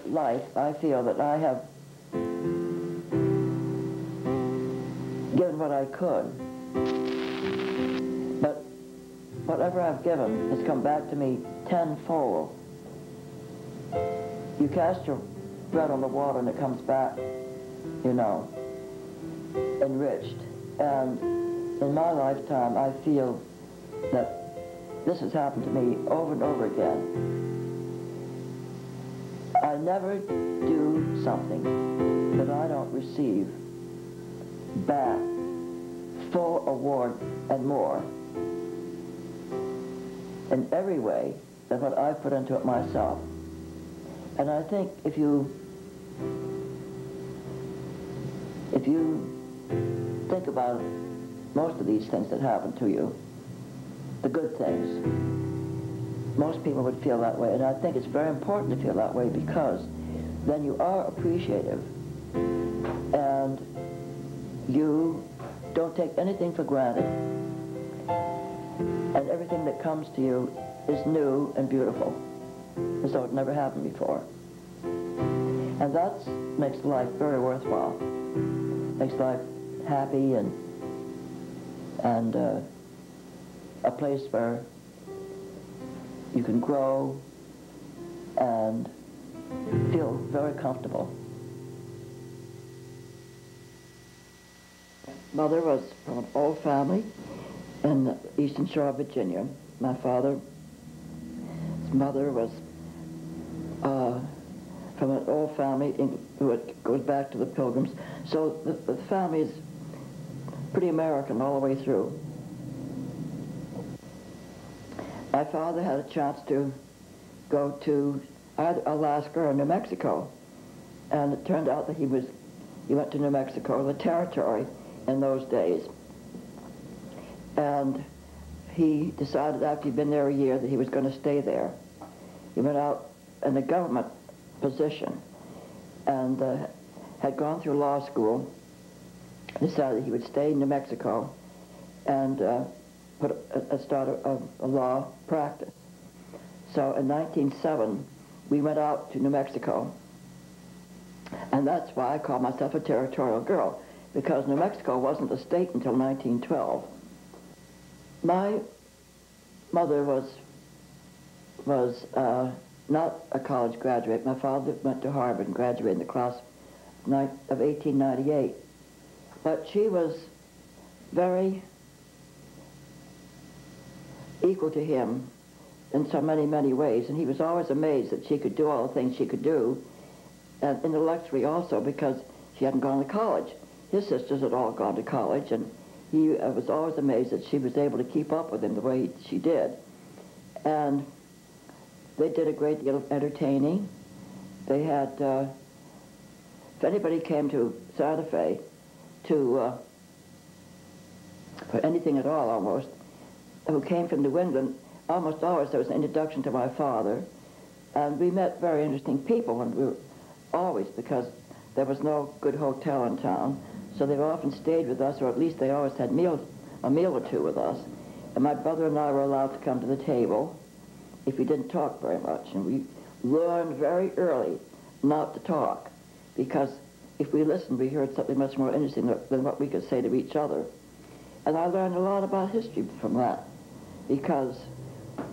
life, I feel that I have given what I could. But whatever I've given has come back to me tenfold. You cast your bread on the water and it comes back, you know, enriched. And in my lifetime, I feel that this has happened to me over and over again. I never do something that I don't receive back, full award and more, in every way than what I put into it myself. And I think if you think about most of these things that happen to you, the good things, most people would feel that way. And I think it's very important to feel that way, because then you are appreciative and you don't take anything for granted. And everything that comes to you is new and beautiful, as though it never happened before. And that makes life very worthwhile. Makes life happy and a place where you can grow and feel very comfortable. Mother was from an old family in the Eastern Shore of Virginia. My father's mother was from an old family who goes back to the Pilgrims. So the family is pretty American all the way through. My father had a chance to go to either Alaska or New Mexico, and it turned out that he went to New Mexico, the territory in those days. And he decided after he'd been there a year that he was going to stay there. He went out in a government position and had gone through law school, decided he would stay in New Mexico and start a law practice. So in 1907, we went out to New Mexico, and that's why I call myself a territorial girl, because New Mexico wasn't a state until 1912. My mother was not a college graduate. My father went to Harvard and graduated in the class of 1898. But she was very equal to him in so many, many ways, and he was always amazed that she could do all the things she could do, and intellectually also, because she hadn't gone to college. His sisters had all gone to college, and he was always amazed that she was able to keep up with him the way she did. And they did a great deal of entertaining. They had, if anybody came to Santa Fe for anything at all almost, who came from New England, almost always there was an introduction to my father. And we met very interesting people, and we were always, because there was no good hotel in town, so they often stayed with us, or at least they always had a meal or two with us. And my brother and I were allowed to come to the table if we didn't talk very much. And we learned very early not to talk, because if we listened, we heard something much more interesting than what we could say to each other. And I learned a lot about history from that, because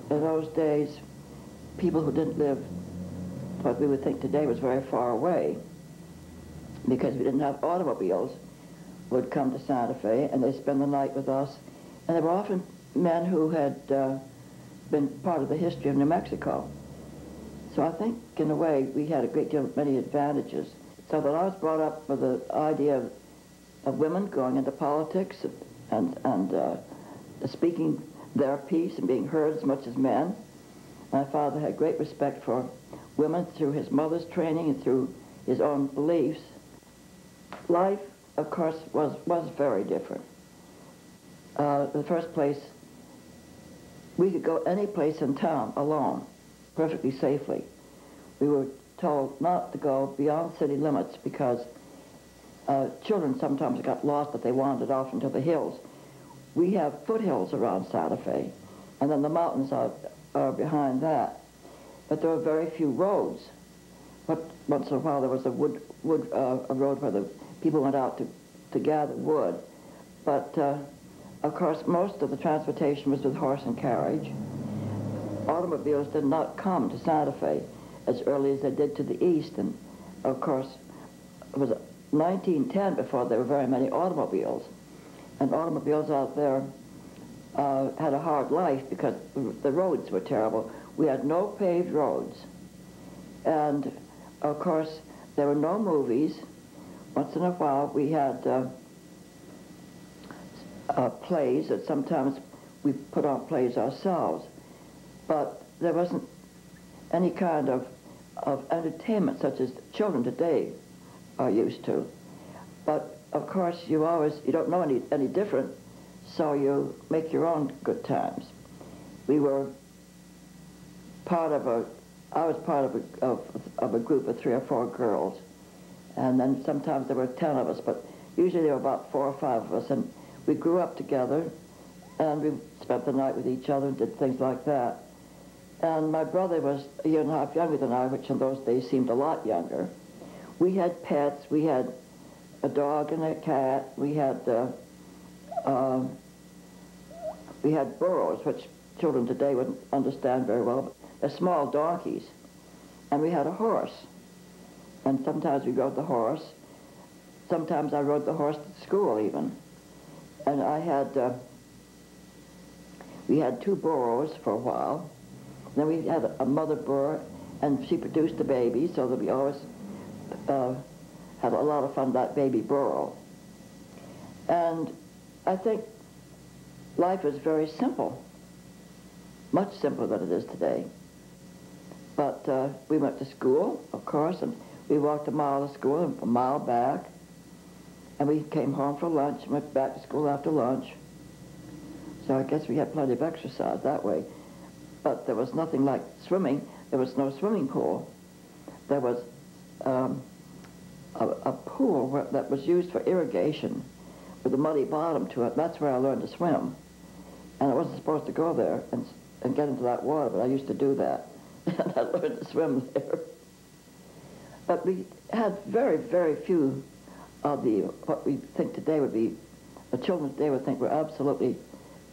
in those days, people who didn't live what we would think today was very far away, because we didn't have automobiles, would come to Santa Fe, and they'd spend the night with us. And there were often men who had been part of the history of New Mexico. So I think, in a way, we had a great deal, many advantages. So that I was brought up with the idea of women going into politics and speaking their piece and being heard as much as men. My father had great respect for women through his mother's training and through his own beliefs. Life, of course, was very different. In the first place, we could go any place in town alone, perfectly safely. We were told not to go beyond city limits because children sometimes got lost if they wandered off into the hills. We have foothills around Santa Fe, and then the mountains are behind that. But there are very few roads. But once in a while there was a a road where the people went out to gather wood. But of course, most of the transportation was with horse and carriage. Automobiles did not come to Santa Fe as early as they did to the east, and of course, it was 1910 before there were very many automobiles. And automobiles out there had a hard life because the roads were terrible. We had no paved roads. And of course, there were no movies. Once in a while, we had plays, that sometimes we put on plays ourselves. But there wasn't any kind of entertainment such as children today are used to. But of course, you don't know any different, so you make your own good times. We were I was part of a group of 3 or 4 girls, and then sometimes there were 10 of us, but usually there were about 4 or 5 of us, and we grew up together, and we spent the night with each other and did things like that. And my brother was a year and a half younger than I, which in those days seemed a lot younger. We had pets. We had a dog and a cat. We had burros, which children today wouldn't understand very well. But they're small donkeys. And we had a horse. And sometimes we rode the horse. Sometimes I rode the horse to school even. And we had 2 burros for a while. Then we had a mother burro, and she produced a baby, so that we always had a lot of fun with that baby burro. And I think life was very simple, much simpler than it is today. But we went to school, of course, and we walked a mile to school and a mile back. And we came home for lunch and went back to school after lunch. So I guess we had plenty of exercise that way. But there was nothing like swimming. There was no swimming pool. There was a pool that was used for irrigation with a muddy bottom to it. That's where I learned to swim. And I wasn't supposed to go there and get into that water, but I used to do that. And I learned to swim there. But we had very, very few of what we think today would be, the children today would think were absolutely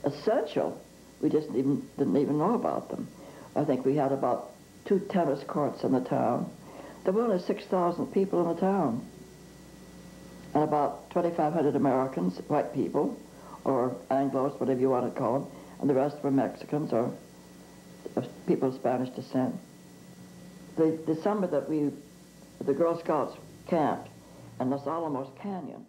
essential. We just didn't even know about them. I think we had about 2 tennis courts in the town. There were only 6,000 people in the town. And about 2,500 Americans, white people, or Anglos, whatever you want to call them, and the rest were Mexicans or people of Spanish descent. The summer that the Girl Scouts camped in Los Alamos Canyon,